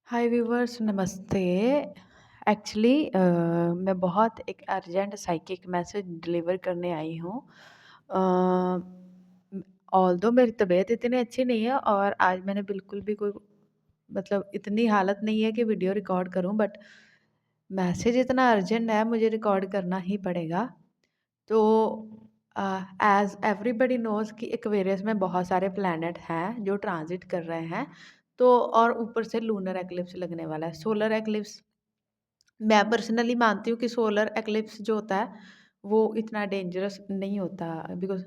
हाय viewers, नमस्ते। Actually मैं बहुत एक अर्जेंट साइकिक मैसेज डिलीवर करने आई हूँ। ऑल्दो मेरी तबीयत इतनी अच्छी नहीं है और आज मैंने बिल्कुल भी कोई मतलब इतनी हालत नहीं है कि वीडियो रिकॉर्ड करूँ, बट मैसेज इतना अर्जेंट है, मुझे रिकॉर्ड करना ही पड़ेगा। तो एज एवरीबडी नोज़ कि एक्वेरियस में बहुत सारे प्लैनेट हैं जो ट्रांजिट कर रहे हैं। तो और ऊपर से लूनर एक्लिप्स लगने वाला है, सोलर एक्लिप्स। मैं पर्सनली मानती हूँ कि सोलर एक्लिप्स जो होता है वो इतना डेंजरस नहीं होता, बिकॉज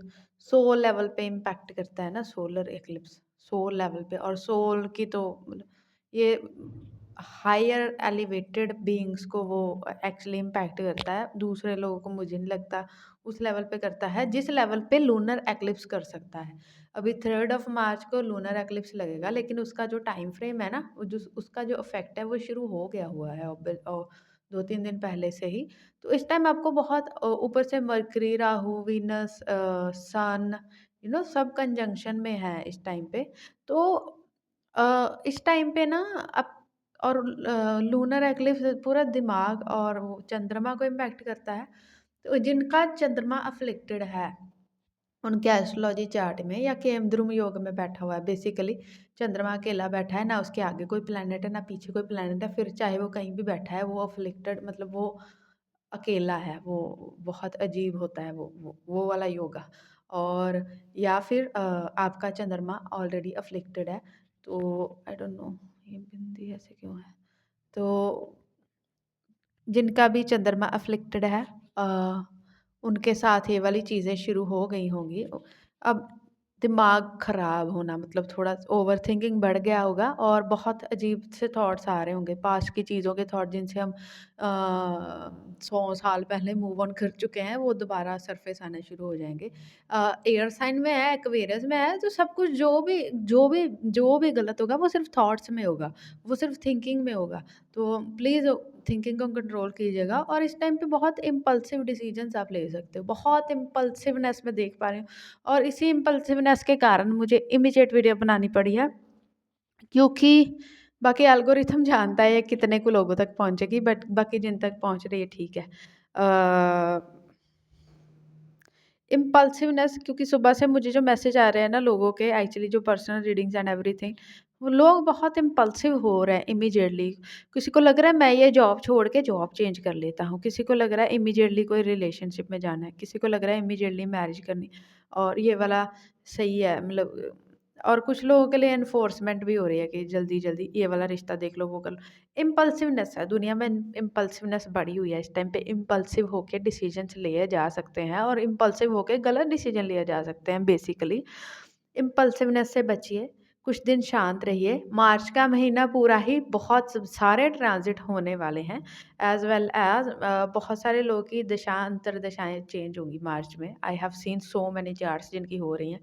सोल लेवल पे इम्पैक्ट करता है ना सोलर एक्लिप्स, सोल लेवल पे। और सोल की तो मतलब ये हायर एलिवेटेड बीइंग्स को वो एक्चुअली इम्पैक्ट करता है, दूसरे लोगों को मुझे नहीं लगता उस लेवल पे करता है जिस लेवल पे लूनर एक्लिप्स कर सकता है। अभी 3 मार्च को लूनर एक्लिप्स लगेगा, लेकिन उसका जो टाइम फ्रेम है ना, जो उसका जो इफेक्ट है वो शुरू हो गया हुआ है 2-3 दिन पहले से ही। तो इस टाइम आपको बहुत ऊपर से मरकरी, राहु, वीनस, सन, सब कंजंक्शन में है इस टाइम पे। तो इस टाइम पे ना अब और लूनर एक्लिप्स पूरा दिमाग और वो चंद्रमा को इम्पैक्ट करता है। तो जिनका चंद्रमा अफ्लिक्टेड है उनके एस्ट्रोलॉजी चार्ट में या केमद्रुम योग में बैठा हुआ है, बेसिकली चंद्रमा अकेला बैठा है, ना उसके आगे कोई प्लैनेट है ना पीछे कोई प्लैनेट है, फिर चाहे वो कहीं भी बैठा है वो अफ्लिक्टेड, मतलब वो अकेला है, वो बहुत अजीब होता है वो वाला योगा। और या फिर आपका चंद्रमा ऑलरेडी अफ्लिक्टेड है। तो आई डोंट नो ये बिंदी ऐसे क्यों है। तो जिनका भी चंद्रमा अफ्लिक्टेड है उनके साथ ये वाली चीज़ें शुरू हो गई होंगी। अब दिमाग ख़राब होना मतलब थोड़ा ओवर थिंकिंग बढ़ गया होगा और बहुत अजीब से थॉट्स आ रहे होंगे, पास्ट की चीज़ों के थॉट जिनसे हम 100 साल पहले मूव ऑन कर चुके हैं, वो दोबारा सरफेस आना शुरू हो जाएंगे। एयर साइन में है, एक्वेरियस में है, तो सब कुछ जो भी गलत होगा वो सिर्फ थॉट्स में होगा, वो सिर्फ थिंकिंग में होगा। तो प्लीज़ थिंकिंग को कंट्रोल कीजिएगा। और इस टाइम पे बहुत इम्पल्सिव डिसीजंस आप ले सकते हो, बहुत इम्पल्सिवनेस मैं देख पा रही हूँ। और इसी इम्पल्सिवनेस के कारण मुझे इमीडिएट वीडियो बनानी पड़ी है, क्योंकि बाकी एल्गोरिथम जानता है ये कितने को लोगों तक पहुंचेगी, बट बाकी जिन तक पहुंच रही है ठीक है। इम्पल्सिवनेस, क्योंकि सुबह से मुझे जो मैसेज आ रहे हैं ना लोगों के, एक्चुअली जो पर्सनल रीडिंग्स एंड एवरीथिंग, वो लोग बहुत इम्पल्सिव हो रहे हैं इमीडिएटली। किसी को लग रहा है मैं ये जॉब छोड़ के जॉब चेंज कर लेता हूँ, किसी को लग रहा है इमीडिएटली कोई रिलेशनशिप में जाना है, किसी को लग रहा है इमीडिएटली मैरिज करनी। और ये वाला सही है मतलब। और कुछ लोगों के लिए एनफोर्समेंट भी हो रही है कि जल्दी जल्दी ये वाला रिश्ता देख लो, वो कर लो। इम्पल्सिवनेस है दुनिया में, इम्पल्सिवनेस बढ़ी हुई है इस टाइम पे। इम्पल्सिव होके डिसीजंस लिए जा सकते हैं और इम्पल्सिव होके गलत डिसीजन लिए जा सकते हैं। बेसिकली इम्पल्सिवनेस से बचिए, कुछ दिन शांत रहिए। मार्च का महीना पूरा ही बहुत सारे ट्रांजिट होने वाले हैं, एज वेल एज बहुत सारे लोगों की दशा अंतर दशाएं चेंज होंगी मार्च में। I have seen so many charts जिनकी हो रही हैं।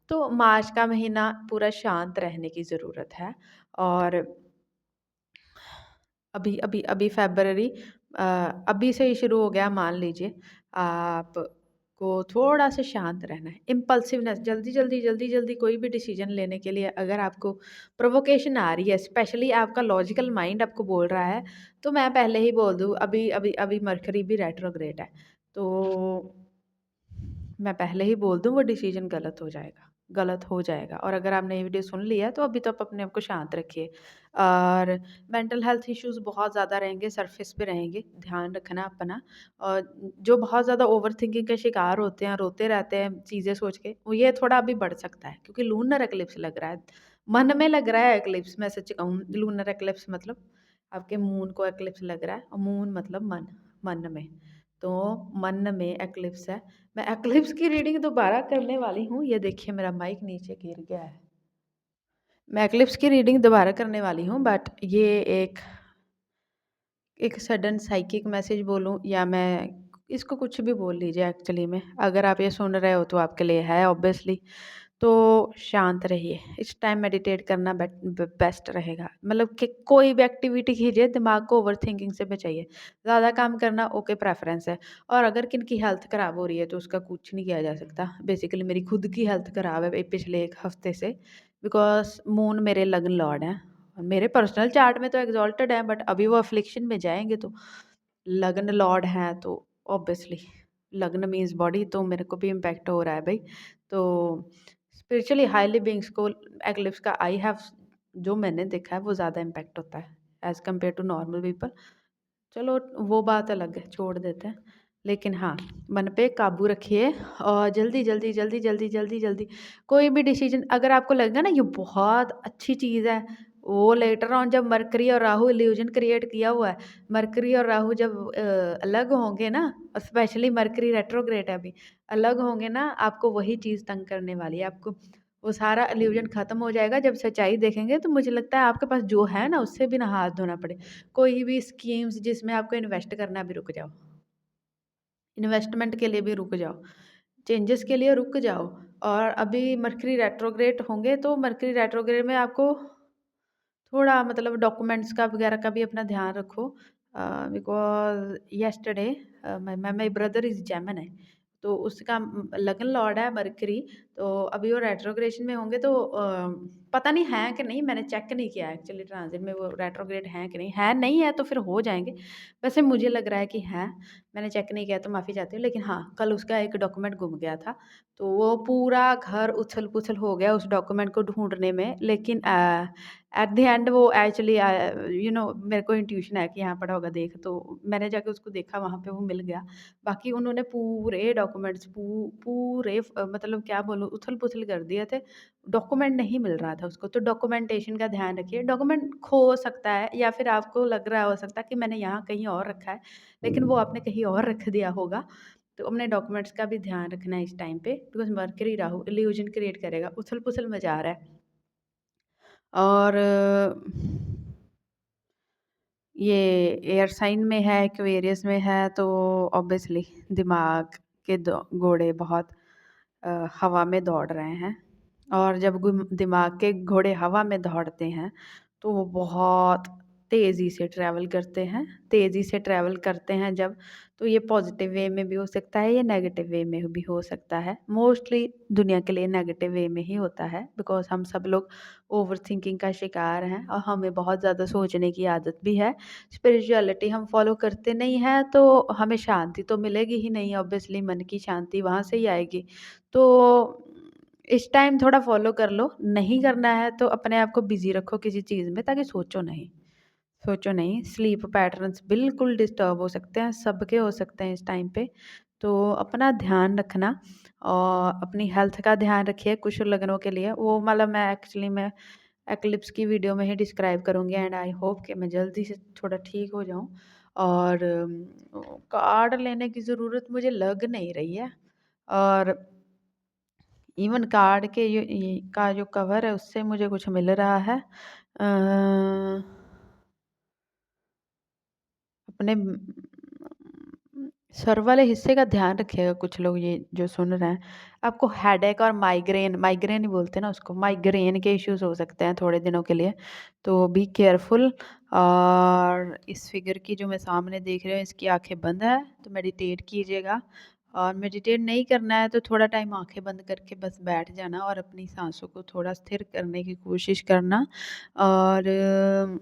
तो मार्च का महीना पूरा शांत रहने की ज़रूरत है। और अभी अभी अभी फ़रवरी अभी से ही शुरू हो गया मान लीजिए। आपको थोड़ा-सा शांत रहना है। इम्पल्सिवनेस, जल्दी-जल्दी कोई भी डिसीज़न लेने के लिए अगर आपको प्रोवोकेशन आ रही है, स्पेशली आपका लॉजिकल माइंड आपको बोल रहा है, तो मैं पहले ही बोल दूँ, अभी अभी अभी मरकरी भी रेट्रोग्रेड है। तो मैं पहले ही बोल दूँ वो डिसीज़न गलत हो जाएगा, गलत हो जाएगा। और अगर आपने ये वीडियो सुन लिया है तो अभी तो आप अपने आप को शांत रखिए। और मेंटल हेल्थ इश्यूज़ बहुत ज़्यादा रहेंगे, सरफेस पे रहेंगे, ध्यान रखना अपना। और जो बहुत ज़्यादा ओवरथिंकिंग के शिकार होते हैं, रोते रहते हैं चीज़ें सोच के, वो ये थोड़ा अभी बढ़ सकता है क्योंकि लूनर एक्लिप्स लग रहा है। मन में लग रहा है एक्लिप्स, मैं सच कहूँ लूनर एक्लिप्स मतलब आपके मून को एक्लिप्स लग रहा है, और मून मतलब मन, मन में। तो मन में एक्लिप्स है। मैं एक्लिप्स की रीडिंग दोबारा करने वाली हूँ। ये देखिए मेरा माइक नीचे गिर गया है। मैं एक्लिप्स की रीडिंग दोबारा करने वाली हूँ, बट ये एक एक सडन साइकिक मैसेज बोलूँ या मैं इसको कुछ भी बोल लीजिए, एक्चुअली में अगर आप ये सुन रहे हो तो आपके लिए है ऑब्वियसली। तो शांत रहिए, इस टाइम मेडिटेट करना बेस्ट रहेगा। मतलब कि कोई भी एक्टिविटी कीजिए, दिमाग को ओवरथिंकिंग से बचाइए। ज़्यादा काम करना ओके प्रेफ़रेंस है। और अगर किन की हेल्थ ख़राब हो रही है तो उसका कुछ नहीं किया जा सकता। बेसिकली मेरी खुद की हेल्थ ख़राब है पिछले 1 हफ़्ते से, बिकॉज़ मून मेरे लग्न लॉर्ड हैं। मेरे पर्सनल चार्ट में तो एग्ज़ॉल्टेड है, बट अभी वो अफ़्लिक्शन में जाएँगे तो लग्न लॉर्ड हैं, तो ऑब्वियसली लग्न मीन्स बॉडी, तो मेरे को भी इम्पैक्ट हो रहा है भई। तो स्पिरिचुअली हाईली बीइंग्स को एक्लिप्स का आई हैव, जो मैंने देखा है वो ज़्यादा इम्पैक्ट होता है as compared to normal people. चलो वो बात अलग है, छोड़ देते हैं। लेकिन हाँ, मन पे काबू रखिए और जल्दी कोई भी डिसीज़न अगर आपको लगेगा ना ये बहुत अच्छी चीज़ है, वो लेटर ऑन जब मरकरी और राहु इल्यूज़न क्रिएट किया हुआ है, मरकरी और राहु जब अलग होंगे ना, स्पेशली मरकरी रेट्रोग्रेड है अभी, अलग होंगे ना, आपको वही चीज़ तंग करने वाली है। आपको वो सारा इल्यूज़न ख़त्म हो जाएगा, जब सच्चाई देखेंगे तो मुझे लगता है आपके पास जो है ना, उससे भी ना हाथ धोना पड़े। कोई भी स्कीम्स जिसमें आपको इन्वेस्ट करना है, अभी रुक जाओ। इन्वेस्टमेंट के लिए भी रुक जाओ, चेंजेस के लिए रुक जाओ। और अभी मर्करी रेट्रोग्रेड होंगे तो मर्करी रेट्रोग्रेड में आपको थोड़ा मतलब डॉक्यूमेंट्स का वगैरह का भी अपना ध्यान रखो। Because yesterday my brother is Gemini, तो उसका लगन लॉर्ड है मरकरी, तो अभी वो रेट्रोग्रेशन में होंगे तो पता नहीं है कि नहीं, मैंने चेक नहीं किया एक्चुअली ट्रांज़िट में वो रेट्रोग्रेड हैं कि नहीं है, नहीं है तो फिर हो जाएँगे। वैसे मुझे लग रहा है कि हैं, मैंने चेक नहीं किया तो माफ़ी चाहती हूँ। लेकिन हाँ, कल उसका एक डॉक्यूमेंट गुम गया था, तो वो पूरा घर उछल-पुछल हो गया उस डॉक्यूमेंट को ढूँढने में। लेकिन एट द एंड वो एक्चुअली मेरे को इंट्यूशन है कि यहाँ पड़ा होगा देख, तो मैंने जाके उसको देखा, वहाँ पे वो मिल गया। बाकी उन्होंने पूरे डॉक्यूमेंट्स पूरे मतलब क्या बोलूँ, उथल-पुथल कर दिए थे। डॉक्यूमेंट नहीं मिल रहा था उसको, तो डॉक्यूमेंटेशन का ध्यान रखिए। डॉक्यूमेंट खो सकता है या फिर आपको लग रहा हो सकता है कि मैंने यहाँ कहीं और रखा है, लेकिन वो आपने कहीं और रख दिया होगा। तो अपने डॉक्यूमेंट्स का भी ध्यान रखना है इस टाइम पे, because mercury Rahu illusion create करेगा, उथल-पुथल मचा रहा है। और ये एयर साइन में है, एक्वेरियस में है, तो ऑब्वियसली दिमाग के घोड़े बहुत हवा में दौड़ रहे हैं। और जब दिमाग के घोड़े हवा में दौड़ते हैं तो वो बहुत तेज़ी से ट्रैवल करते हैं, तेज़ी से ट्रैवल करते हैं जब, तो ये पॉजिटिव वे में भी हो सकता है, ये नेगेटिव वे में भी हो सकता है। मोस्टली दुनिया के लिए नेगेटिव वे में ही होता है, बिकॉज़ हम सब लोग ओवरथिंकिंग का शिकार हैं और हमें बहुत ज़्यादा सोचने की आदत भी है। स्पिरिचुअलिटी हम फॉलो करते नहीं हैं तो हमें शांति तो मिलेगी ही नहीं, ऑब्वियसली मन की शांति वहाँ से ही आएगी। तो इस टाइम थोड़ा फॉलो कर लो, नहीं करना है तो अपने आप को बिज़ी रखो किसी चीज़ में, ताकि सोचो नहीं। सोचो नहीं, स्लीप पैटर्न्स बिल्कुल डिस्टर्ब हो सकते हैं, सबके हो सकते हैं इस टाइम पे। तो अपना ध्यान रखना और अपनी हेल्थ का ध्यान रखिए कुछ लग्नों के लिए। वो मतलब मैं एक्लिप्स की वीडियो में ही डिस्क्राइब करूँगी, एंड आई होप कि मैं जल्दी से थोड़ा ठीक हो जाऊँ। और कार्ड लेने की ज़रूरत मुझे लग नहीं रही है। और इवन कार्ड के ये का जो कवर है उससे मुझे कुछ मिल रहा है। अपने सर वाले हिस्से का ध्यान रखिएगा कुछ लोग ये जो सुन रहे हैं। आपको हेडेक और माइग्रेन, माइग्रेन ही बोलते हैं ना उसको, माइग्रेन के इश्यूज़ हो सकते हैं थोड़े दिनों के लिए, तो बी केयरफुल। और इस फिगर की जो मैं सामने देख रही हूँ इसकी आँखें बंद है, तो मेडिटेट कीजिएगा। और मेडिटेट नहीं करना है तो थोड़ा टाइम आँखें बंद करके बस बैठ जाना और अपनी साँसों को थोड़ा स्थिर करने की कोशिश करना। और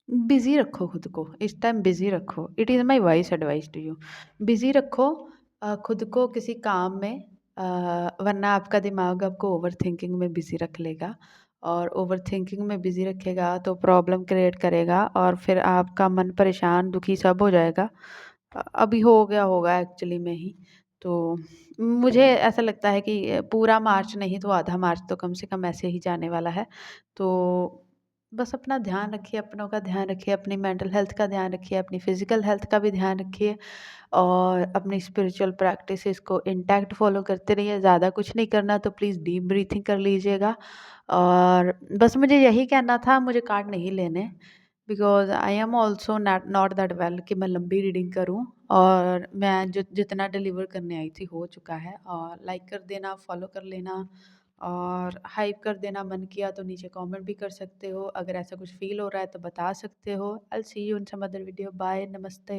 बिज़ी रखो खुद को, इस टाइम बिज़ी रखो। It is my wise advice to you. Busy रखो खुद को किसी काम में, वरना आपका दिमाग आपको ओवरथिंकिंग में बिज़ी रख लेगा, और ओवरथिंकिंग में बिज़ी रखेगा तो प्रॉब्लम क्रिएट करेगा और फिर आपका मन परेशान, दुखी सब हो जाएगा। अभी हो गया होगा एक्चुअली में ही। तो मुझे ऐसा लगता है कि पूरा मार्च नहीं तो आधा मार्च तो कम से कम ऐसे ही जाने वाला है। तो बस अपना ध्यान रखिए, अपनों का ध्यान रखिए, अपनी मेंटल हेल्थ का ध्यान रखिए, अपनी फिज़िकल हेल्थ का भी ध्यान रखिए और अपनी स्पिरिचुअल प्रैक्टिसेस को इंटैक्ट फॉलो करते रहिए। ज़्यादा कुछ नहीं करना तो प्लीज़ डीप ब्रीथिंग कर लीजिएगा। और बस मुझे यही कहना था, मुझे कार्ड नहीं लेने, because I am also not that well कि मैं लंबी रीडिंग करूँ। और मैं जो जितना डिलीवर करने आई थी हो चुका है। और लाइक कर देना, फॉलो कर लेना और हाइप कर देना। मन किया तो नीचे कमेंट भी कर सकते हो, अगर ऐसा कुछ फ़ील हो रहा है तो बता सकते हो। I will see you in some other video. Bye, नमस्ते।